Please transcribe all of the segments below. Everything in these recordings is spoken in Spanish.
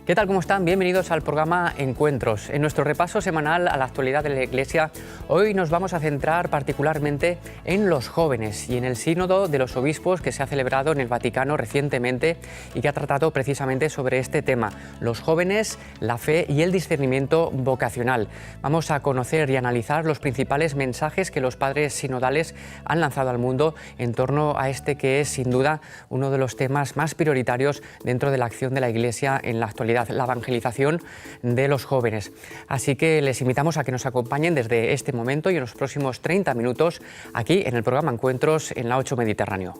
¿Qué tal? ¿Cómo están? Bienvenidos al programa Encuentros. En nuestro repaso semanal a la actualidad de la Iglesia, hoy nos vamos a centrar particularmente en los jóvenes y en el Sínodo de los Obispos que se ha celebrado en el Vaticano recientemente y que ha tratado precisamente sobre este tema, los jóvenes, la fe y el discernimiento vocacional. Vamos a conocer y analizar los principales mensajes que los padres sinodales han lanzado al mundo en torno a este que es sin duda uno de los temas más prioritarios dentro de la acción de la Iglesia en la actualidad, la evangelización de los jóvenes. Así que les invitamos a que nos acompañen desde este momento y en los próximos 30 minutos aquí en el programa Encuentros en la 8 Mediterráneo.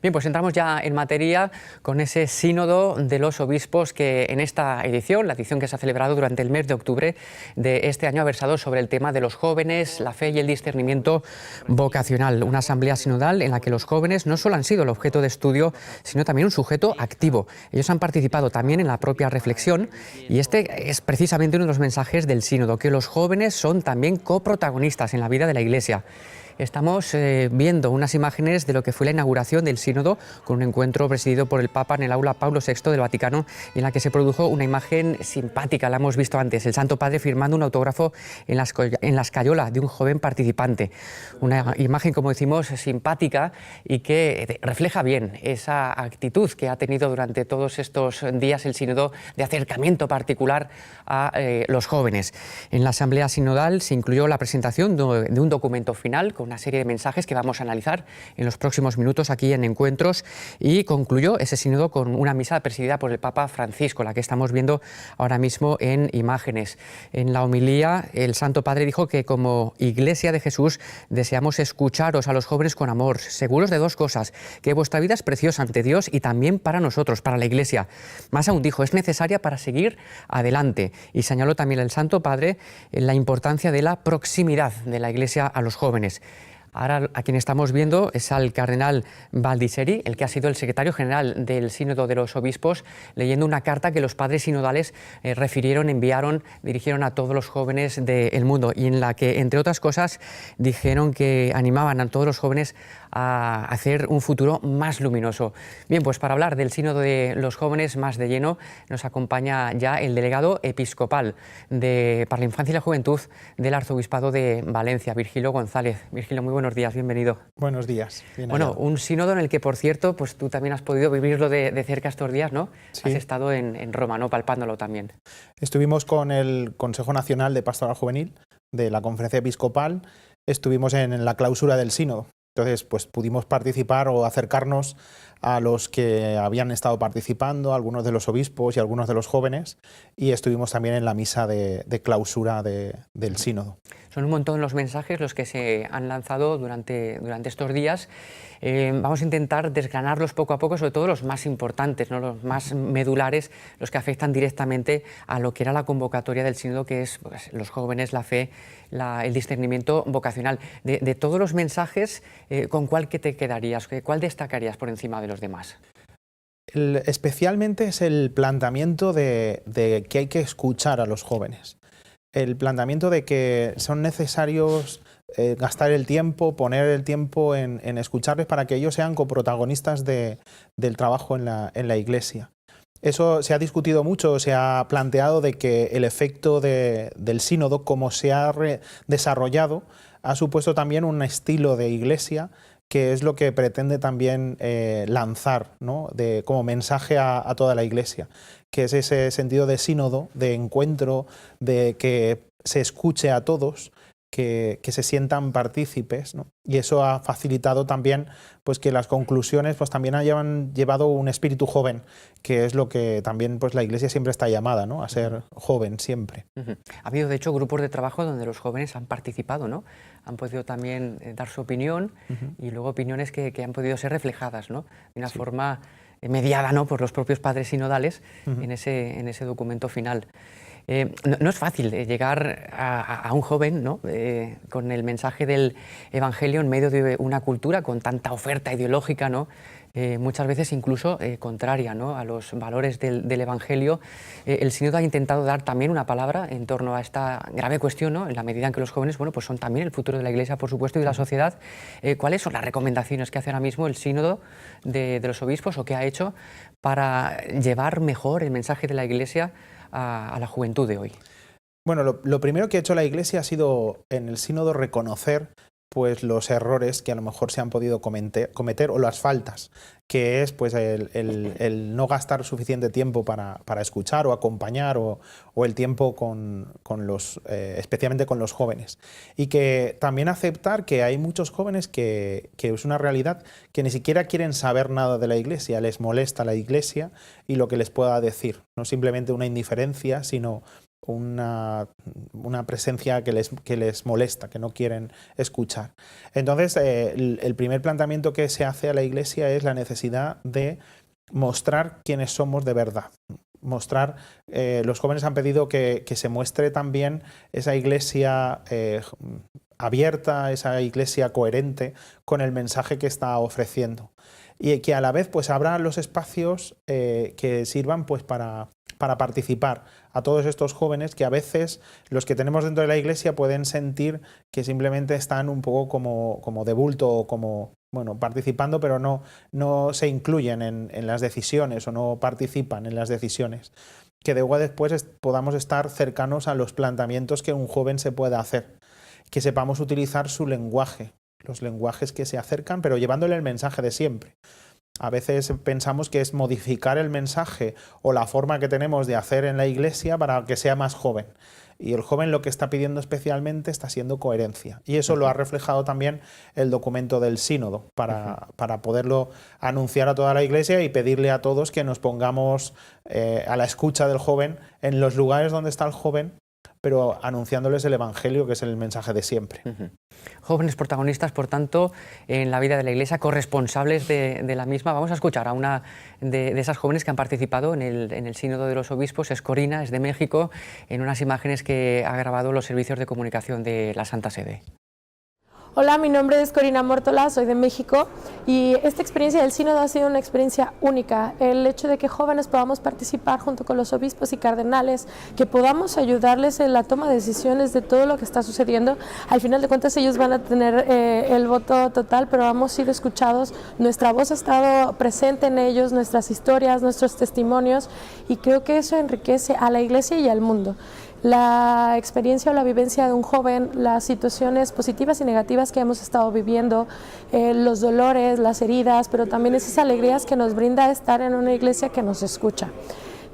Bien, pues entramos ya en materia con ese sínodo de los obispos que en esta edición, la edición que se ha celebrado durante el mes de octubre de este año, ha versado sobre el tema de los jóvenes, la fe y el discernimiento vocacional. Una asamblea sinodal en la que los jóvenes no solo han sido el objeto de estudio, sino también un sujeto activo. Ellos han participado también en la propia reflexión y este es precisamente uno de los mensajes del sínodo, que los jóvenes son también coprotagonistas en la vida de la Iglesia. Estamos viendo unas imágenes de lo que fue la inauguración del sínodo con un encuentro presidido por el Papa en el aula Pablo VI del Vaticano y en la que se produjo una imagen simpática, la hemos visto antes, el Santo Padre firmando un autógrafo en la escayola de un joven participante. Una imagen, como decimos, simpática y que refleja bien esa actitud que ha tenido durante todos estos días el sínodo de acercamiento particular a los jóvenes. En la asamblea sinodal se incluyó la presentación de un documento final con una serie de mensajes que vamos a analizar en los próximos minutos aquí en Encuentros, y concluyó ese sínodo con una misa presidida por el Papa Francisco, la que estamos viendo ahora mismo en imágenes. En la homilía, el Santo Padre dijo que como Iglesia de Jesús deseamos escucharos a los jóvenes con amor, seguros de dos cosas, que vuestra vida es preciosa ante Dios y también para nosotros, para la Iglesia. Más aún dijo, es necesaria para seguir adelante, y señaló también el Santo Padre la importancia de la proximidad de la Iglesia a los jóvenes. Ahora a quien estamos viendo es al cardenal Baldisseri, el que ha sido el secretario general del Sínodo de los Obispos, leyendo una carta que los padres sinodales dirigieron a todos los jóvenes del mundo, y en la que, entre otras cosas, dijeron que animaban a todos los jóvenes a hacer un futuro más luminoso. Bien, pues para hablar del Sínodo de los Jóvenes más de lleno, nos acompaña ya el delegado episcopal para la infancia y la juventud del Arzobispado de Valencia, Virgilio González. Virgilio, muy buenos días, bienvenido. Buenos días. Bueno, un sínodo en el que, por cierto, pues tú también has podido vivirlo de cerca estos días, ¿no? Sí. Has estado en Roma, ¿no? Palpándolo también. Estuvimos con el Consejo Nacional de Pastoral Juvenil de la Conferencia Episcopal, estuvimos en la clausura del sínodo. Entonces, pues pudimos participar o acercarnos a los que habían estado participando, algunos de los obispos y algunos de los jóvenes, y estuvimos también en la misa de clausura del sínodo. Son un montón los mensajes los que se han lanzado durante estos días. Vamos a intentar desgranarlos poco a poco, sobre todo los más importantes, ¿no? Los más medulares, los que afectan directamente a lo que era la convocatoria del sínodo, que es pues, los jóvenes, la fe, el discernimiento vocacional. De todos los mensajes, ¿con cuál que te quedarías? ¿Cuál destacarías por encima de los demás? Especialmente es el planteamiento de que hay que escuchar a los jóvenes. El planteamiento de que son necesarios gastar el tiempo, poner el tiempo en escucharles para que ellos sean coprotagonistas del trabajo en la Iglesia. Eso se ha discutido mucho, se ha planteado de que el efecto del sínodo, como se ha desarrollado, ha supuesto también un estilo de Iglesia que es lo que pretende también lanzar, ¿no? Como mensaje a toda la Iglesia, que es ese sentido de sínodo, de encuentro, de que se escuche a todos, que se sientan partícipes, ¿no? Y eso ha facilitado también pues, que las conclusiones pues, también hayan llevado un espíritu joven, que es lo que también pues, la Iglesia siempre está llamada, ¿no? A ser joven siempre. Ha habido, de hecho, grupos de trabajo donde los jóvenes han participado, ¿no? Han podido también dar su opinión y luego opiniones que han podido ser reflejadas, ¿no? De una forma mediada, ¿no? Por los propios padres sinodales en ese documento final. No es fácil llegar a un joven, ¿no? Con el mensaje del Evangelio en medio de una cultura con tanta oferta ideológica, ¿no? Muchas veces incluso contraria, ¿no? A los valores del Evangelio. El Sínodo ha intentado dar también una palabra en torno a esta grave cuestión, ¿no? En la medida en que los jóvenes, bueno, pues son también el futuro de la Iglesia, por supuesto, y de la sociedad. ¿Cuáles son las recomendaciones que hace ahora mismo el Sínodo de los obispos o que ha hecho para llevar mejor el mensaje de la Iglesia a la juventud de hoy? Bueno, lo primero que ha hecho la Iglesia ha sido en el sínodo reconocer pues, los errores que a lo mejor se han podido cometer o las faltas, que es pues, el no gastar suficiente tiempo para escuchar o acompañar o el tiempo especialmente con los jóvenes. Y que también aceptar que hay muchos jóvenes que es una realidad que ni siquiera quieren saber nada de la Iglesia, les molesta la Iglesia y lo que les pueda decir, no simplemente una indiferencia, sino una presencia que les molesta, que no quieren escuchar. Entonces, el primer planteamiento que se hace a la Iglesia es la necesidad de mostrar quiénes somos de verdad. Mostrar, los jóvenes han pedido que se muestre también esa Iglesia abierta, esa Iglesia coherente con el mensaje que está ofreciendo. Y que a la vez pues, abra los espacios que sirvan pues, para participar a todos estos jóvenes que a veces los que tenemos dentro de la Iglesia pueden sentir que simplemente están un poco como de bulto o como participando, pero no se incluyen en las decisiones o no participan en las decisiones. Que de igual después podamos estar cercanos a los planteamientos que un joven se pueda hacer, que sepamos utilizar su lenguaje, los lenguajes que se acercan, pero llevándole el mensaje de siempre. A veces pensamos que es modificar el mensaje o la forma que tenemos de hacer en la Iglesia para que sea más joven. Y el joven lo que está pidiendo especialmente está siendo coherencia. Y eso lo ha reflejado también el documento del Sínodo, para poderlo anunciar a toda la Iglesia y pedirle a todos que nos pongamos a la escucha del joven en los lugares donde está el joven, pero anunciándoles el Evangelio, que es el mensaje de siempre. Jóvenes protagonistas, por tanto, en la vida de la Iglesia, corresponsables de la misma. Vamos a escuchar a una de esas jóvenes que han participado en el Sínodo de los Obispos. Es Corina, es de México, en unas imágenes que ha grabado los servicios de comunicación de la Santa Sede. Hola, mi nombre es Corina Mórtola, soy de México y esta experiencia del Sínodo ha sido una experiencia única. El hecho de que jóvenes podamos participar junto con los obispos y cardenales, que podamos ayudarles en la toma de decisiones de todo lo que está sucediendo. Al final de cuentas ellos van a tener el voto total, pero hemos sido escuchados, nuestra voz ha estado presente en ellos, nuestras historias, nuestros testimonios, y creo que eso enriquece a la Iglesia y al mundo. La experiencia o la vivencia de un joven, las situaciones positivas y negativas que hemos estado viviendo, los dolores, las heridas, pero también esas alegrías que nos brinda estar en una iglesia que nos escucha.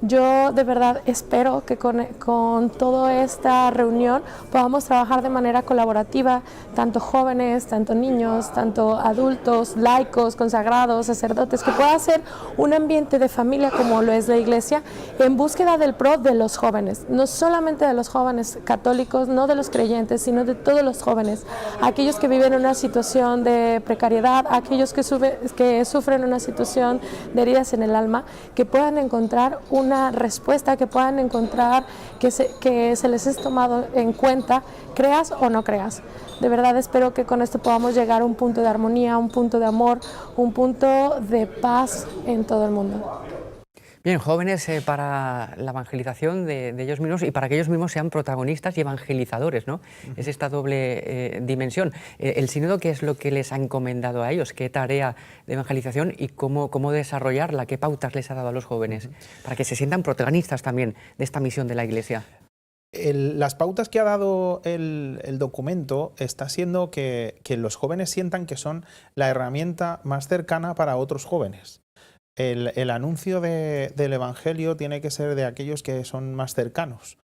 Yo de verdad espero que con toda esta reunión podamos trabajar de manera colaborativa, tanto jóvenes, tanto niños, tanto adultos, laicos, consagrados, sacerdotes, que pueda ser un ambiente de familia como lo es la Iglesia, en búsqueda del pro de los jóvenes, no solamente de los jóvenes católicos, no de los creyentes, sino de todos los jóvenes, aquellos que viven una situación de precariedad, aquellos que sufren una situación de heridas en el alma, que puedan encontrar una respuesta, que puedan encontrar que se les es tomado en cuenta, creas o no creas. De verdad espero que con esto podamos llegar a un punto de armonía, un punto de amor, un punto de paz en todo el mundo. Bien, jóvenes para la evangelización de ellos mismos y para que ellos mismos sean protagonistas y evangelizadores, ¿no? Es esta doble dimensión. El sínodo, ¿qué es lo que les ha encomendado a ellos? ¿Qué tarea de evangelización y cómo desarrollarla? ¿Qué pautas les ha dado a los jóvenes para que se sientan protagonistas también de esta misión de la Iglesia? Las pautas que ha dado el documento está siendo que los jóvenes sientan que son la herramienta más cercana para otros jóvenes. El anuncio del Evangelio tiene que ser de aquellos que son más cercanos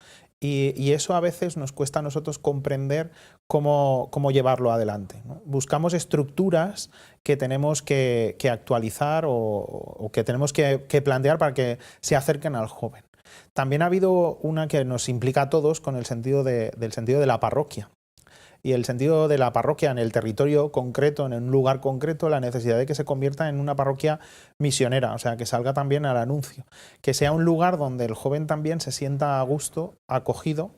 Y eso a veces nos cuesta a nosotros comprender cómo llevarlo adelante, ¿no? Buscamos estructuras que tenemos que actualizar o que tenemos que plantear para que se acerquen al joven. También ha habido una que nos implica a todos con el sentido del sentido de la parroquia. Y el sentido de la parroquia en el territorio concreto, en un lugar concreto, la necesidad de que se convierta en una parroquia misionera, o sea, que salga también al anuncio, que sea un lugar donde el joven también se sienta a gusto, acogido,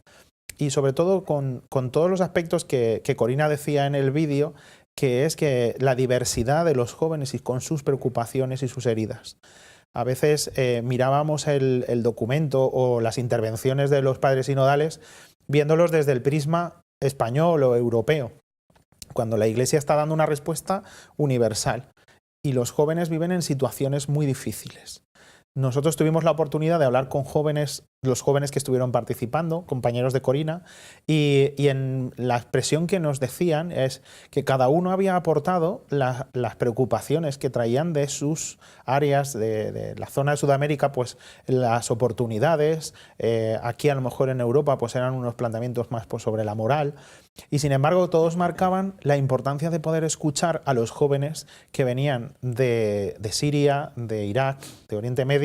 y sobre todo con todos los aspectos que Corina decía en el vídeo, que es que la diversidad de los jóvenes y con sus preocupaciones y sus heridas. A veces mirábamos el documento o las intervenciones de los padres sinodales viéndolos desde el prisma español o europeo, cuando la Iglesia está dando una respuesta universal y los jóvenes viven en situaciones muy difíciles. Nosotros tuvimos la oportunidad de hablar con jóvenes, los jóvenes que estuvieron participando, compañeros de Corina, y en la expresión que nos decían es que cada uno había aportado las preocupaciones que traían de sus áreas, de la zona de Sudamérica, pues las oportunidades, aquí a lo mejor en Europa pues eran unos planteamientos más pues, sobre la moral, y sin embargo todos marcaban la importancia de poder escuchar a los jóvenes que venían de Siria, de Irak, de Oriente Medio,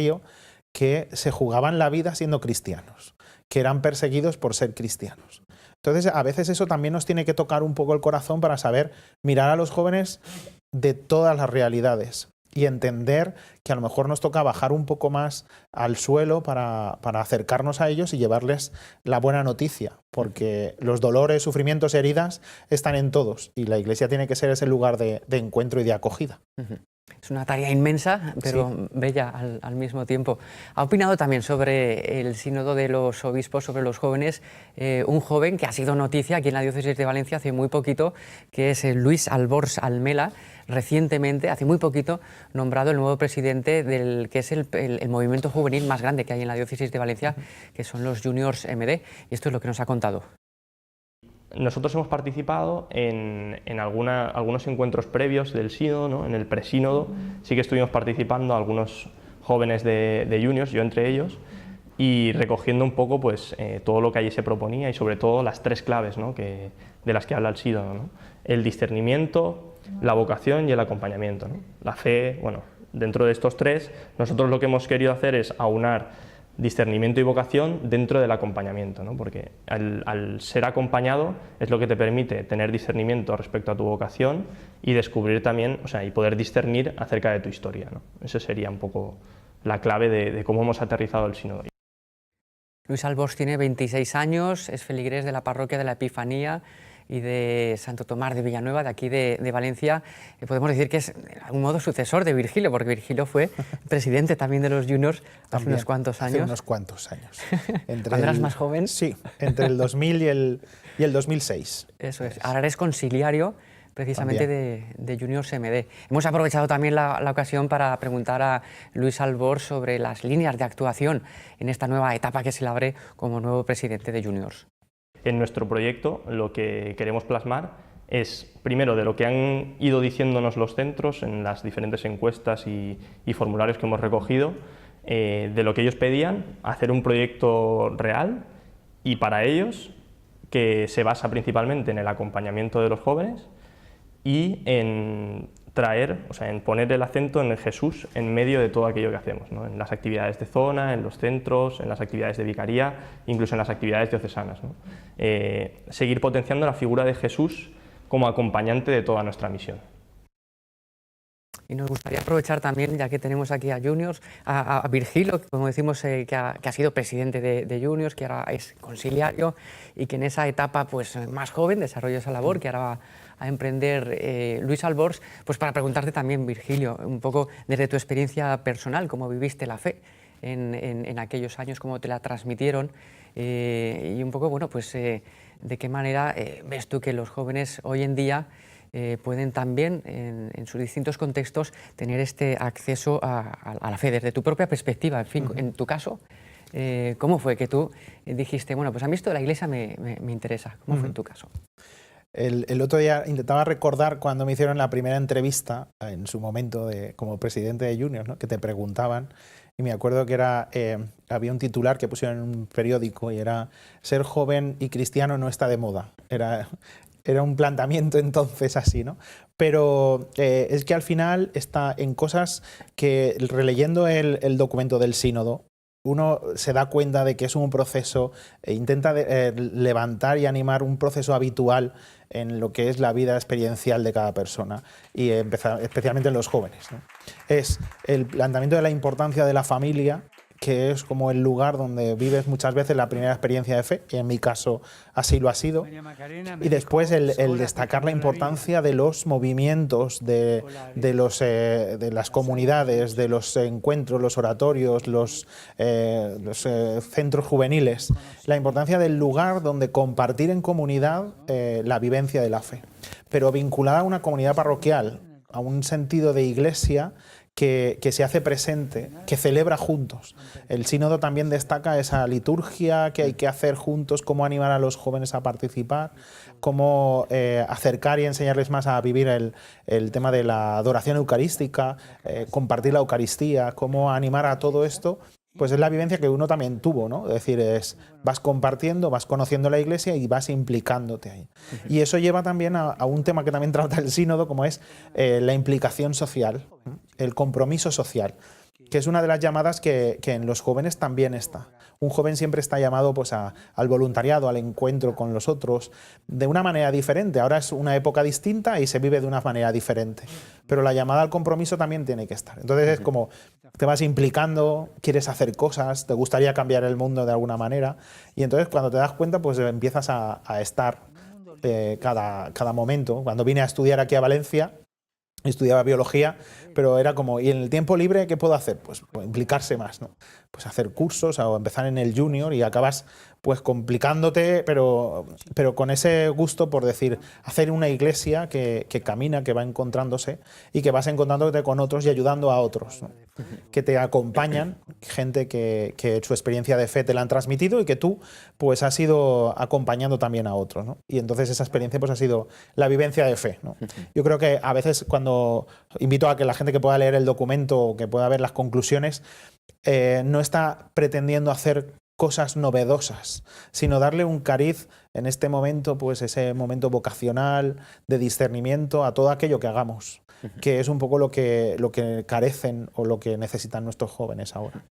que se jugaban la vida siendo cristianos, que eran perseguidos por ser cristianos. Entonces, a veces eso también nos tiene que tocar un poco el corazón para saber mirar a los jóvenes de todas las realidades y entender que a lo mejor nos toca bajar un poco más al suelo para acercarnos a ellos y llevarles la buena noticia, porque los dolores, sufrimientos, heridas están en todos y la Iglesia tiene que ser ese lugar de encuentro y de acogida. Es una tarea inmensa, pero sí, bella al mismo tiempo. Ha opinado también sobre el sínodo de los obispos, sobre los jóvenes, un joven que ha sido noticia aquí en la diócesis de Valencia hace muy poquito, que es Luis Albors Almela, recientemente, hace muy poquito, nombrado el nuevo presidente del que es el movimiento juvenil más grande que hay en la diócesis de Valencia, que son los Juniors MD. Y esto es lo que nos ha contado. Nosotros hemos participado en algunos encuentros previos del sínodo, ¿no? En el presínodo sí que estuvimos participando algunos jóvenes de juniors, yo entre ellos, y recogiendo un poco pues, todo lo que allí se proponía y sobre todo las tres claves, ¿no? de las que habla el sínodo, ¿no? El discernimiento, la vocación y el acompañamiento, ¿no? La fe, bueno, dentro de estos tres, nosotros lo que hemos querido hacer es aunar discernimiento y vocación dentro del acompañamiento, ¿no? Porque al ser acompañado es lo que te permite tener discernimiento respecto a tu vocación y descubrir también, o sea, y poder discernir acerca de tu historia, ¿no? Esa sería un poco la clave de cómo hemos aterrizado el sínodo. Luis Albors tiene 26 años, es feligrés de la parroquia de la Epifanía y de Santo Tomás de Villanueva, de aquí de Valencia. Podemos decir que es de algún modo sucesor de Virgilio, porque Virgilio fue presidente también de los Juniors hace unos cuantos años. Hace unos cuantos años. ¿Cuándo eras más joven? Sí, entre el 2000 y el 2006. Eso es. Ahora eres conciliario precisamente de Juniors MD. Hemos aprovechado también la ocasión para preguntar a Luis Albors sobre las líneas de actuación en esta nueva etapa que se le abre como nuevo presidente de Juniors. En nuestro proyecto lo que queremos plasmar es, primero, de lo que han ido diciéndonos los centros en las diferentes encuestas y formularios que hemos recogido, de lo que ellos pedían, hacer un proyecto real y para ellos que se basa principalmente en el acompañamiento de los jóvenes y en traer, o sea, en poner el acento en el Jesús en medio de todo aquello que hacemos, ¿no? En las actividades de zona, en los centros, en las actividades de vicaría, incluso en las actividades diocesanas, ¿no? Seguir potenciando la figura de Jesús como acompañante de toda nuestra misión. Y nos gustaría aprovechar también, ya que tenemos aquí a Juniors, a Virgilio, como decimos, que ha sido presidente de Juniors, que ahora es conciliario y que en esa etapa pues, más joven desarrolla esa labor, que ahora va a emprender Luis Albors, pues para preguntarte también, Virgilio, un poco desde tu experiencia personal, cómo viviste la fe en aquellos años, cómo te la transmitieron y un poco, bueno, pues de qué manera ves tú que los jóvenes hoy en día pueden también, en sus distintos contextos, tener este acceso a la fe desde tu propia perspectiva. En fin, en tu caso, ¿cómo fue que tú dijiste, bueno, pues a mí esto de la Iglesia me interesa? ¿Cómo fue en tu caso? El otro día intentaba recordar cuando me hicieron la primera entrevista, en su momento como presidente de Juniors, ¿no? Que te preguntaban, y me acuerdo que había un titular que pusieron en un periódico y era: ser joven y cristiano no está de moda. Era un planteamiento entonces así, ¿no? Pero es que al final está en cosas que, releyendo el documento del sínodo, uno se da cuenta de que es un proceso, intenta levantar y animar un proceso habitual en lo que es la vida experiencial de cada persona, y especialmente en los jóvenes, ¿no? Es el planteamiento de la importancia de la familia, que es como el lugar donde vives muchas veces la primera experiencia de fe, y en mi caso así lo ha sido, y después el destacar la importancia de los movimientos, de las comunidades, de los encuentros, los oratorios, los centros juveniles, la importancia del lugar donde compartir en comunidad la vivencia de la fe, pero vinculada a una comunidad parroquial, a un sentido de iglesia que se hace presente, que celebra juntos. El sínodo también destaca esa liturgia que hay que hacer juntos, cómo animar a los jóvenes a participar, cómo acercar y enseñarles más a vivir el tema de la adoración eucarística, compartir la Eucaristía, cómo animar a todo esto. Pues es la vivencia que uno también tuvo, ¿no? Es decir, vas compartiendo, vas conociendo la Iglesia y vas implicándote ahí. Y eso lleva también a un tema que también trata el sínodo, como es la implicación social, el compromiso social, que es una de las llamadas que en los jóvenes también está. Un joven siempre está llamado pues, al voluntariado, al encuentro con los otros, de una manera diferente. Ahora es una época distinta y se vive de una manera diferente. Pero la llamada al compromiso también tiene que estar. Entonces es como te vas implicando, quieres hacer cosas, te gustaría cambiar el mundo de alguna manera. Y entonces cuando te das cuenta, pues empiezas a estar cada momento. Cuando vine a estudiar aquí a Valencia, estudiaba biología, pero era como, ¿y en el tiempo libre qué puedo hacer? Pues implicarse más, ¿no? Pues hacer cursos o empezar en el junior y acabas pues complicándote, pero con ese gusto por decir, hacer una iglesia que camina, que va encontrándose y que vas encontrándote con otros y ayudando a otros, ¿no? Que te acompañan, gente que su experiencia de fe te la han transmitido y que tú pues has ido acompañando también a otros, ¿no? Y entonces esa experiencia pues ha sido la vivencia de fe, ¿no? Yo creo que a veces cuando invito a que la gente que pueda leer el documento o que pueda ver las conclusiones, no está pretendiendo hacer cosas novedosas, sino darle un cariz en este momento, pues ese momento vocacional, de discernimiento a todo aquello que hagamos, que es un poco lo que carecen o lo que necesitan nuestros jóvenes ahora.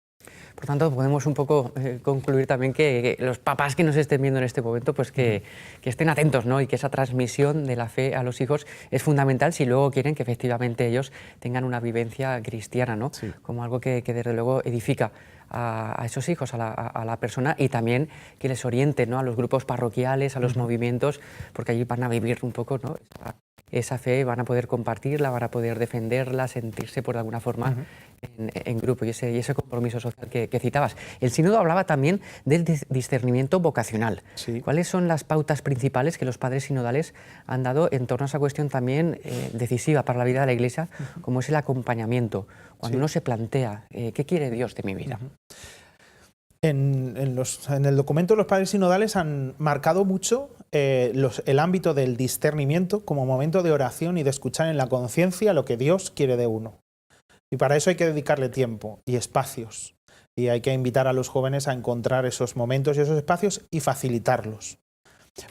Por tanto, podemos un poco concluir también que los papás que nos estén viendo en este momento, pues que estén atentos, ¿no? Y que esa transmisión de la fe a los hijos es fundamental si luego quieren que efectivamente ellos tengan una vivencia cristiana, ¿no? Sí. Como algo que desde luego edifica a esos hijos, a la persona, y también que les oriente, ¿no? A los grupos parroquiales, a los movimientos, porque allí van a vivir un poco, ¿no? Esa fe, van a poder compartirla, van a poder defenderla, sentirse por alguna forma en grupo, y ese compromiso social que citabas. El sínodo hablaba también del discernimiento vocacional. Sí. ¿Cuáles son las pautas principales que los padres sinodales han dado en torno a esa cuestión también decisiva para la vida de la Iglesia, como es el acompañamiento? Cuando uno se plantea, ¿qué quiere Dios de mi vida? En el documento los padres sinodales han marcado mucho el ámbito del discernimiento como momento de oración y de escuchar en la conciencia lo que Dios quiere de uno. Y para eso hay que dedicarle tiempo y espacios. Y hay que invitar a los jóvenes a encontrar esos momentos y esos espacios y facilitarlos.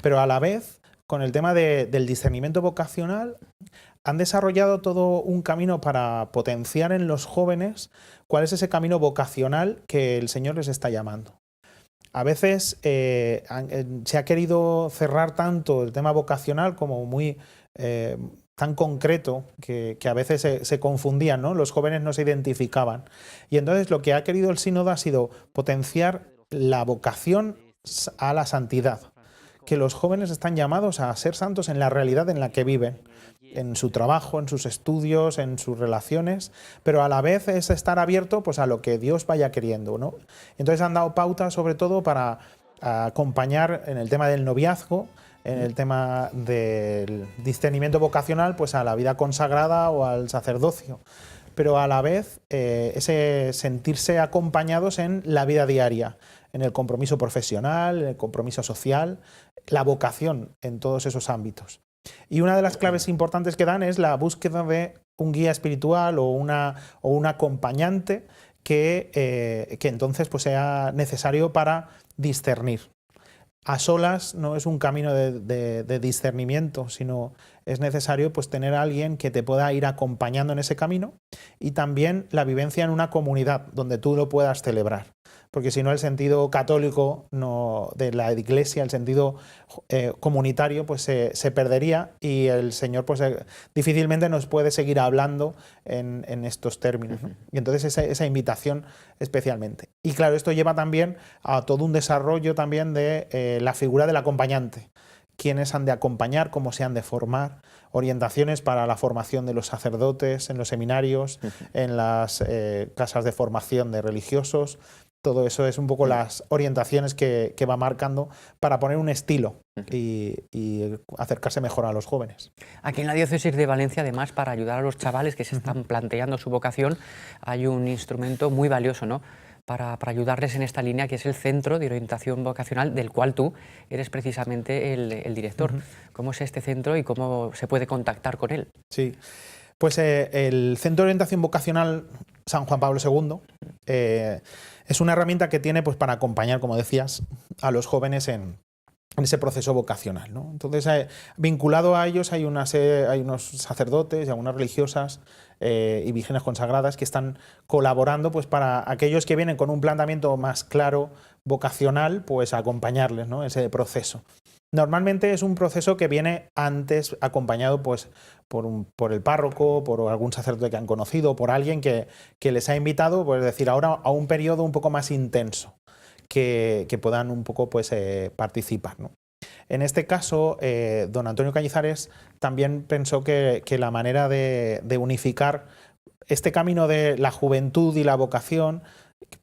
Pero a la vez, con el tema del discernimiento vocacional, han desarrollado todo un camino para potenciar en los jóvenes cuál es ese camino vocacional que el Señor les está llamando. A veces se ha querido cerrar tanto el tema vocacional como muy tan concreto que a veces se confundían, ¿no? Los jóvenes no se identificaban. Y entonces lo que ha querido el sínodo ha sido potenciar la vocación a la santidad, que los jóvenes están llamados a ser santos en la realidad en la que viven, en su trabajo, en sus estudios, en sus relaciones, pero a la vez es estar abierto pues, a lo que Dios vaya queriendo, ¿no? Entonces han dado pautas sobre todo para acompañar en el tema del noviazgo, en el tema del discernimiento vocacional, pues a la vida consagrada o al sacerdocio, pero a la vez ese sentirse acompañados en la vida diaria, en el compromiso profesional, en el compromiso social, la vocación en todos esos ámbitos. Y una de las claves importantes que dan es la búsqueda de un guía espiritual o un acompañante que entonces pues sea necesario para discernir. A solas no es un camino de discernimiento, sino es necesario pues tener a alguien que te pueda ir acompañando en ese camino, y también la vivencia en una comunidad donde tú lo puedas celebrar. Porque si no, el sentido católico de la Iglesia, el sentido comunitario, pues se perdería, y el Señor pues difícilmente nos puede seguir hablando en estos términos, ¿no? Y entonces esa invitación especialmente. Y claro, esto lleva también a todo un desarrollo también de la figura del acompañante. Quiénes han de acompañar, cómo se han de formar, orientaciones para la formación de los sacerdotes en los seminarios, en las casas de formación de religiosos. Todo eso es un poco las orientaciones que va marcando para poner un estilo y acercarse mejor a los jóvenes. Aquí en la Diócesis de Valencia, además, para ayudar a los chavales que se están planteando su vocación, hay un instrumento muy valioso, ¿no?, para ayudarles en esta línea, que es el Centro de Orientación Vocacional, del cual tú eres precisamente el director. ¿Cómo es este centro y cómo se puede contactar con él? Sí, pues el Centro de Orientación Vocacional San Juan Pablo II es una herramienta que tiene pues para acompañar, como decías, a los jóvenes en ese proceso vocacional, ¿no? Entonces, vinculado a ellos hay unos sacerdotes y algunas religiosas y vírgenes consagradas que están colaborando pues para aquellos que vienen con un planteamiento más claro vocacional, pues acompañarles, ¿no?, ese proceso. Normalmente es un proceso que viene antes acompañado pues por el párroco, por algún sacerdote que han conocido, por alguien que les ha invitado, pues decir, ahora a un periodo un poco más intenso, que puedan un poco pues participar, ¿no? En este caso, don Antonio Cañizares también pensó que la manera de unificar este camino de la juventud y la vocación,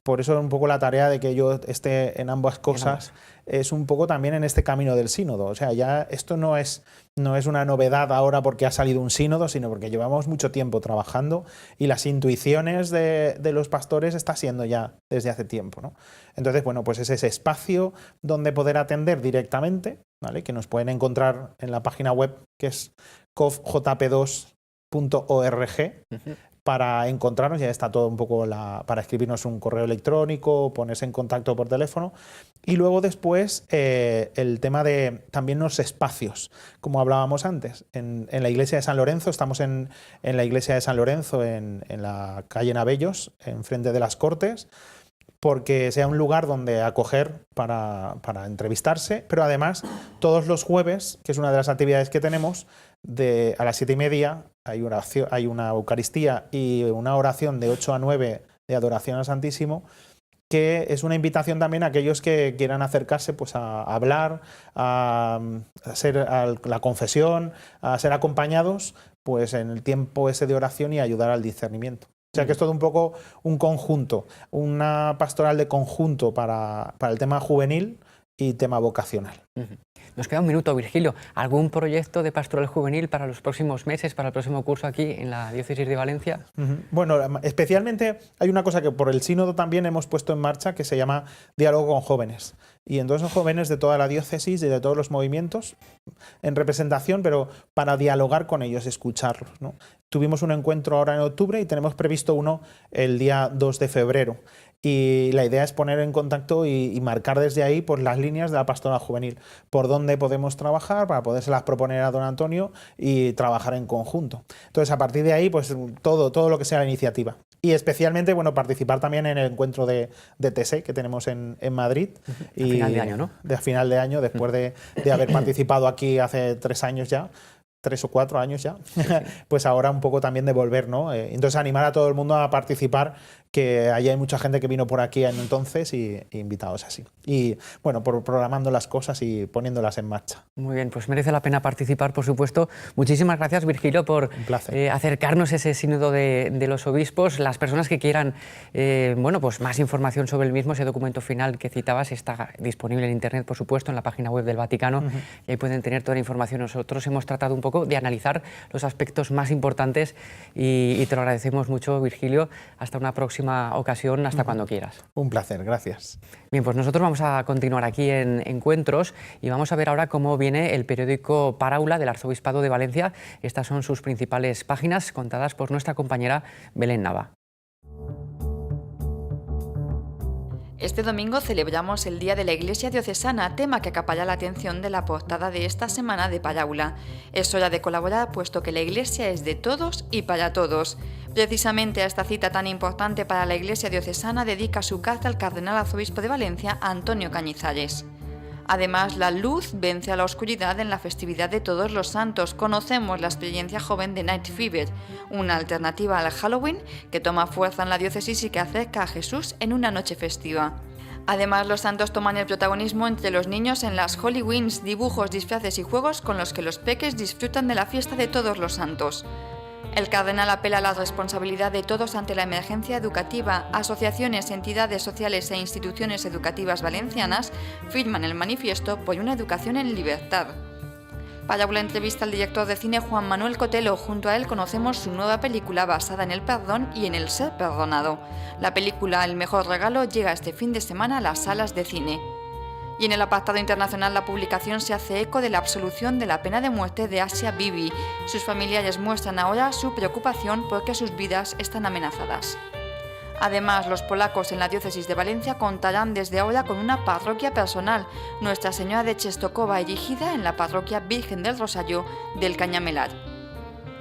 por eso un poco la tarea de que yo esté en ambas cosas, es un poco también en este camino del sínodo. O sea, ya esto no es una novedad ahora porque ha salido un sínodo, sino porque llevamos mucho tiempo trabajando y las intuiciones de los pastores está siendo ya desde hace tiempo, ¿no? Entonces, bueno, pues es ese espacio donde poder atender directamente, ¿vale?, que nos pueden encontrar en la página web, que es cofjp2.org. Para encontrarnos, ya está todo un poco para escribirnos un correo electrónico, ponerse en contacto por teléfono. Y luego después el tema de también los espacios, como hablábamos antes. En la iglesia de San Lorenzo, estamos en la iglesia de San Lorenzo, en la calle Nabellos, enfrente de las Cortes, porque sea un lugar donde acoger para entrevistarse, pero además todos los jueves, que es una de las actividades que tenemos, a las 7:30 hay una Eucaristía y una oración de 8 a 9 de adoración al Santísimo, que es una invitación también a aquellos que quieran acercarse pues a hablar, a la confesión, a ser acompañados pues en el tiempo ese de oración y ayudar al discernimiento. O sea que es todo un poco un conjunto, una pastoral de conjunto para el tema juvenil y tema vocacional. Nos queda un minuto, Virgilio. ¿Algún proyecto de pastoral juvenil para los próximos meses, para el próximo curso aquí en la Diócesis de Valencia? Bueno, especialmente hay una cosa que por el sínodo también hemos puesto en marcha que se llama Diálogo con Jóvenes. Y entonces son jóvenes de toda la diócesis y de todos los movimientos en representación, pero para dialogar con ellos, escucharlos, ¿no? Tuvimos un encuentro ahora en octubre y tenemos previsto uno el día 2 de febrero. Y la idea es poner en contacto y marcar desde ahí pues, las líneas de la pastoral juvenil, por dónde podemos trabajar para podérselas proponer a don Antonio y trabajar en conjunto. Entonces, a partir de ahí, pues todo lo que sea la iniciativa. Y especialmente, bueno, participar también en el encuentro de TSE que tenemos en Madrid. A final de año, ¿no? A final de año, después de haber participado aquí hace 3 años ya. 3 o 4 años ya, pues ahora un poco también de volver, ¿no? Entonces animar a todo el mundo a participar, que allí hay mucha gente que vino por aquí entonces y invitados así. Y bueno, programando las cosas y poniéndolas en marcha. Muy bien, pues merece la pena participar, por supuesto. Muchísimas gracias, Virgilio, por acercarnos a ese sínodo de los obispos. Las personas que quieran bueno, pues más información sobre el mismo, ese documento final que citabas, está disponible en internet, por supuesto, en la página web del Vaticano, y ahí pueden tener toda la información. Nosotros hemos tratado un poco de analizar los aspectos más importantes y te lo agradecemos mucho, Virgilio. Hasta una próxima ocasión, hasta cuando quieras. Un placer, gracias. Bien, pues nosotros vamos a continuar aquí en Encuentros y vamos a ver ahora cómo viene el periódico Paráula del Arzobispado de Valencia. Estas son sus principales páginas contadas por nuestra compañera Belén Nava. Este domingo celebramos el Día de la Iglesia Diocesana, tema que acapara la atención de la portada de esta semana de Parábola. Es hora de colaborar puesto que la Iglesia es de todos y para todos. Precisamente a esta cita tan importante para la Iglesia Diocesana dedica su carta el cardenal arzobispo de Valencia, Antonio Cañizares. Además, la luz vence a la oscuridad en la festividad de Todos los Santos. Conocemos la experiencia joven de Night Fever, una alternativa al Halloween que toma fuerza en la diócesis y que acerca a Jesús en una noche festiva. Además, los santos toman el protagonismo entre los niños en las Halloweens, dibujos, disfraces y juegos con los que los peques disfrutan de la fiesta de Todos los Santos. El cardenal apela a la responsabilidad de todos ante la emergencia educativa. Asociaciones, entidades sociales e instituciones educativas valencianas firman el manifiesto por una educación en libertad. Para una entrevista al director de cine Juan Manuel Cotelo, junto a él conocemos su nueva película basada en el perdón y en el ser perdonado. La película El mejor regalo llega este fin de semana a las salas de cine. Y en el apartado internacional, la publicación se hace eco de la absolución de la pena de muerte de Asia Bibi. Sus familiares muestran ahora su preocupación porque sus vidas están amenazadas. Además, los polacos en la diócesis de Valencia contarán desde ahora con una parroquia personal, Nuestra Señora de Czestochowa, erigida en la parroquia Virgen del Rosario del Cañamelar.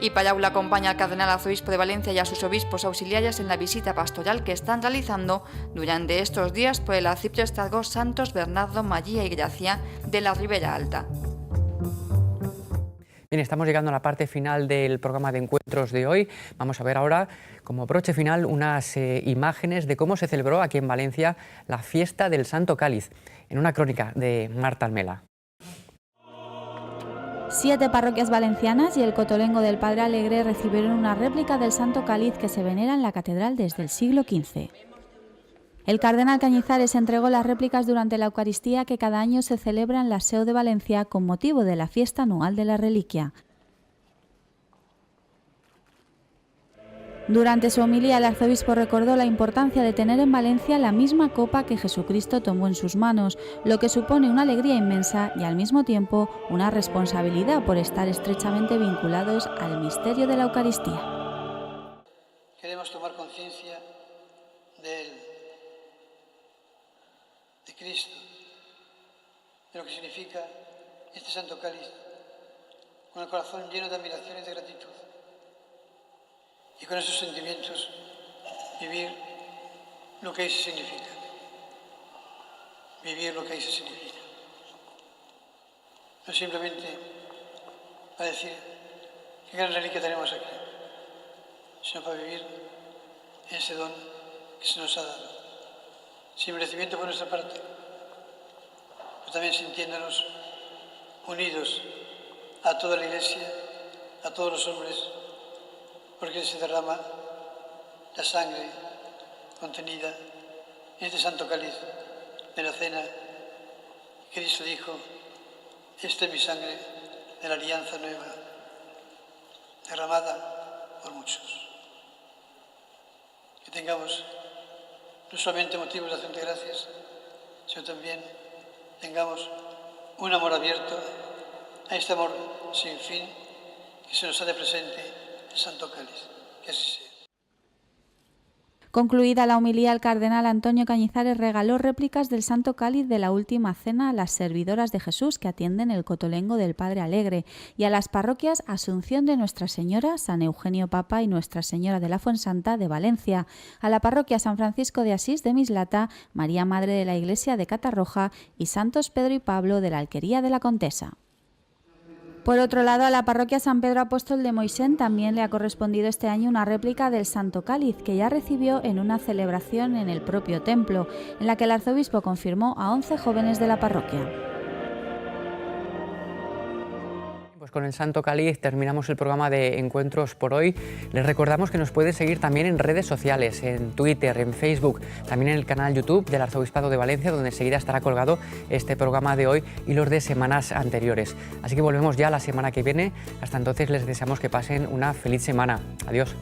Y Parábola acompaña al cardenal arzobispo de Valencia y a sus obispos auxiliares en la visita pastoral que están realizando durante estos días por el arciprestazgo Santos Bernardo, María y Gracia de la Ribera Alta. Bien, estamos llegando a la parte final del programa de encuentros de hoy. Vamos a ver ahora, como broche final, unas imágenes de cómo se celebró aquí en Valencia la fiesta del Santo Cáliz, en una crónica de Marta Almela. 7 parroquias valencianas y el Cotolengo del Padre Alegre recibieron una réplica del Santo Cáliz que se venera en la catedral desde el siglo XV. El cardenal Cañizares entregó las réplicas durante la Eucaristía que cada año se celebra en la SEO de Valencia con motivo de la fiesta anual de la reliquia. Durante su homilía, el arzobispo recordó la importancia de tener en Valencia la misma copa que Jesucristo tomó en sus manos, lo que supone una alegría inmensa y al mismo tiempo una responsabilidad por estar estrechamente vinculados al misterio de la Eucaristía. Queremos tomar conciencia de Cristo, de lo que significa este Santo Cáliz, con el corazón lleno de admiración y de gratitud. Y con esos sentimientos vivir lo que ahí se significa. Vivir lo que ahí se significa. No simplemente para decir qué gran reliquia tenemos aquí, sino para vivir ese don que se nos ha dado. Sin merecimiento por nuestra parte, pero también sintiéndonos unidos a toda la Iglesia, a todos los hombres, porque se derrama la sangre contenida en este Santo Cáliz de la cena. Cristo dijo: esta es mi sangre de la alianza nueva, derramada por muchos. Que tengamos no solamente motivos de acción de gracias, sino también tengamos un amor abierto a este amor sin fin que se nos hace presente el Santo Cáliz. Que así sea. Concluida la homilía, el cardenal Antonio Cañizares regaló réplicas del Santo Cáliz de la Última Cena a las servidoras de Jesús que atienden el Cotolengo del Padre Alegre y a las parroquias Asunción de Nuestra Señora, San Eugenio Papa y Nuestra Señora de la Fuensanta de Valencia, a la parroquia San Francisco de Asís de Mislata, María Madre de la Iglesia de Catarroja y Santos Pedro y Pablo de la Alquería de la Contesa. Por otro lado, a la parroquia San Pedro Apóstol de Moixent también le ha correspondido este año una réplica del Santo Cáliz, que ya recibió en una celebración en el propio templo, en la que el arzobispo confirmó a 11 jóvenes de la parroquia. Pues con el Santo Cáliz terminamos el programa de encuentros por hoy. Les recordamos que nos pueden seguir también en redes sociales, en Twitter, en Facebook, también en el canal YouTube del Arzobispado de Valencia, donde enseguida estará colgado este programa de hoy y los de semanas anteriores. Así que volvemos ya la semana que viene. Hasta entonces les deseamos que pasen una feliz semana. Adiós.